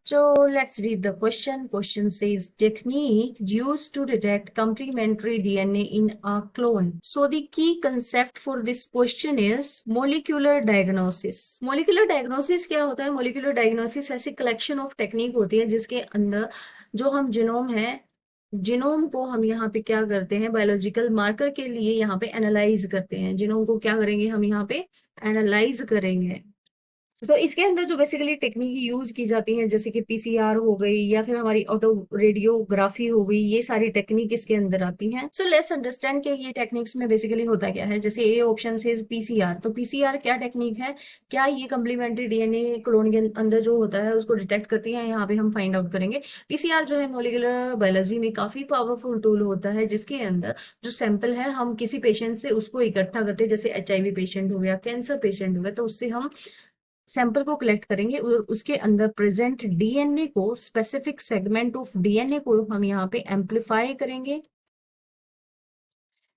So let's read the question. Question says technique used to detect complementary DNA in a clone. So the key concept for this question is molecular diagnosis. Molecular diagnosis क्या होता है? Molecular diagnosis ऐसी collection of technique होती है जिसके अंदर जो हम जिनोम है, जिनोम को हम यहाँ पे क्या करते हैं, बायोलॉजिकल मार्कर के लिए यहाँ पे एनालाइज करते हैं। जिनोम को क्या करेंगे हम यहाँ पे एनालाइज करेंगे। इसके अंदर जो बेसिकली टेक्निक यूज की जाती है जैसे कि पीसीआर हो गई या फिर हमारी ऑटो रेडियोग्राफी हो गई, ये सारी टेक्निक इसके अंदर आती हैं। सो लेट्स अंडरस्टैंड कि ये टेक्निक्स में बेसिकली होता क्या है। जैसे ए ऑप्शन से पीसीआर, तो पीसीआर क्या टेक्निक है, क्या ये कंप्लीमेंट्री डीएनए क्लोन के अंदर जो होता है उसको डिटेक्ट करती है, यहाँ पे हम फाइंड आउट करेंगे। पीसीआर जो है मोलिकुलर बायोलॉजी में काफी पावरफुल टूल होता है जिसके अंदर जो सैंपल है हम किसी पेशेंट से उसको इकट्ठा करते हैं। जैसे एचआईवी पेशेंट हो गया, कैंसर पेशेंट हो गया, तो उससे हम सैंपल को कलेक्ट करेंगे और उसके अंदर प्रेजेंट डीएनए को, स्पेसिफिक सेगमेंट ऑफ डीएनए को हम यहाँ पे एम्पलीफाई करेंगे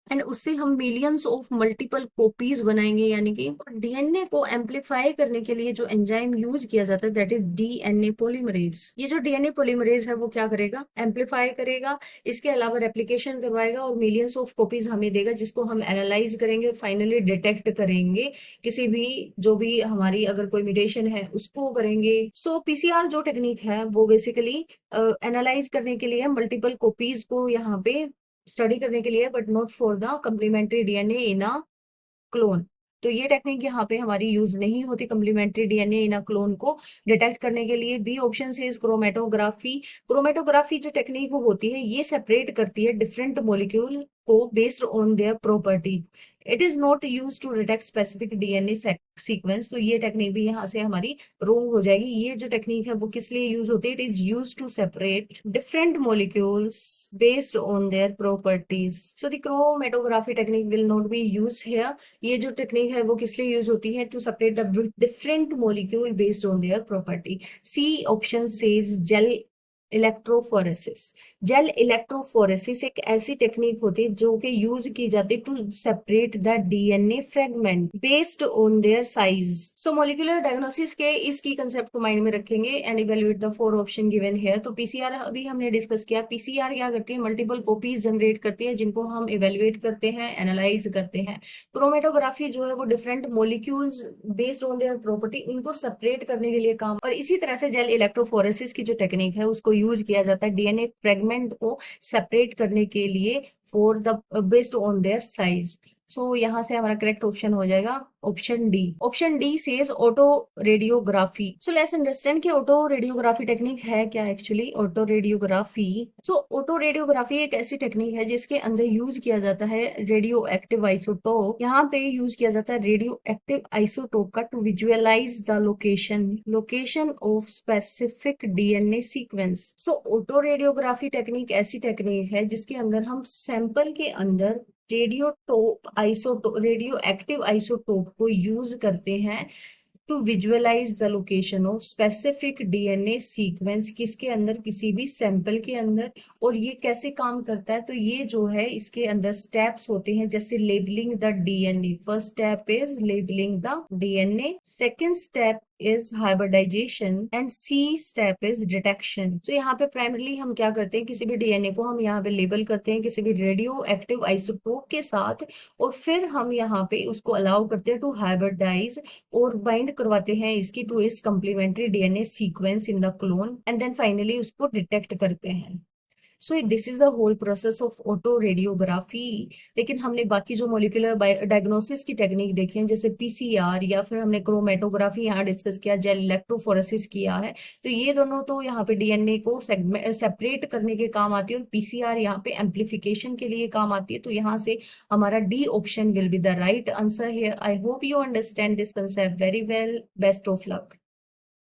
एंड उससे हम मिलियंस ऑफ मल्टीपल कॉपीज बनाएंगे। यानी कि डीएनए को एम्पलीफाई करने के लिए जो एंजाइम यूज किया जाता है दैट इज डीएनए पॉलीमरेज। ये जो डीएनए पॉलीमरेज है वो क्या करेगा, एम्पलीफाई करेगा, इसके अलावा रेप्लिकेशन करवाएगा और मिलियंस ऑफ कॉपीज हमें देगा जिसको हम एनालाइज करेंगे और फाइनली डिटेक्ट करेंगे किसी भी जो भी हमारी अगर कोई म्यूटेशन है उसको करेंगे। सो पीसीआर जो टेक्निक है वो बेसिकली एनालाइज करने के लिए मल्टीपल कॉपीज को यहाँ पे स्टडी करने के लिए, but not for the complementary DNA in a clone. तो ये टेक्निक यहाँ पे हमारी यूज नहीं होती complementary DNA in a clone को डिटेक्ट करने के लिए। बी ऑप्शन से इज क्रोमेटोग्राफी। क्रोमेटोग्राफी जो टेक्निक होती है ये सेपरेट करती है डिफरेंट मॉलिक्यूल को based on their property. It is not use to detect specific DNA sequence. तो ये टेक्निक भी यहाँ से हमारी रोंग हो जाएगी। ये जो टेक्निक है वो किस लिए यूज होती है, it is use to separate different molecules based on their properties. So the chromatography technique will not be use here. ये जो टेक्निक है वो किस लिए यूज होती है, to separate the different molecule based on their property. C option says gel electrophoresis. Gel electrophoresis एक ऐसी टेक्निक होती है जो कि यूज की जाती है to separate the DNA fragment based on their size. So molecular diagnosis के इस की कंसेप्ट को माइंड में रखेंगे and evaluate the four option given here. तो पीसीआर अभी हमने डिस्कस किया। पीसीआर क्या करती है, मल्टीपल कॉपीज जनरेट करती है जिनको हम इवेल्युएट करते हैं, एनालाइज करते हैं। क्रोमेटोग्राफी जो है वो different molecules based on their property उनको सेपरेट करने के लिए काम। और इसी तरह से जेल इलेक्ट्रोफोरेसिस की जो टेक्निक है उसको यूज किया जाता है डीएनए फ्रेगमेंट को सेपरेट करने के लिए for the based on their size. So यहाँ से हमारा करेक्ट ऑप्शन हो जाएगा option D. Option D says autoradiography. So let's understand कि ऑटो रेडियोग्राफी टेक्निक है क्या actually. Autoradiography, so autoradiography एक ऐसी टेक्निक है जिसके अंदर यूज किया जाता है रेडियो एक्टिव आइसोटोप। यहाँ पे यूज किया जाता है रेडियो एक्टिव आइसोटोप का to visualize the location of specific DNA sequence. So autoradiography technique ऐसी टेक्निक है जिसके अंदर हम सैंपल के अंदर रेडियो एक्टिव आइसोटोप को यूज करते हैं to visualize the location of specific DNA sequence, किसके अंदर, किसी भी सैंपल के अंदर। और ये कैसे काम करता है, तो ये जो है इसके अंदर स्टेप्स होते हैं जैसे labelling the DNA. First step is labelling the DNA, second step is hybridisation and सी स्टेप इज डिटेक्शन। तो यहाँ पे प्राइमरली हम क्या करते हैं, किसी भी डीएनए को हम यहाँ पे लेबल करते हैं किसी भी रेडियो एक्टिव आइसोटोप के साथ और फिर हम यहाँ पे उसको अलाउ करते हैं टू हाइब्रिडाइज और बाइंड करवाते हैं इसकी टू इस complementary DNA sequence in the clone and then finally उसको डिटेक्ट करते हैं। So this is the whole process of autoradiography. लेकिन हमने बाकी जो मोलिकुलर डायग्नोसिस की टेक्निक देखी है जैसे पीसीआर या फिर हमने क्रोमेटोग्राफी यहाँ डिस्कस किया, जेल इलेक्ट्रोफोरेसिस किया है, तो ये दोनों तो यहाँ पे डीएनए को सेपरेट करने के काम आती है और पीसीआर यहाँ पे एम्पलीफिकेशन के लिए काम आती है। तो यहाँ से हमारा D option will be the right answer here. I hope you understand this concept very well. Best of luck.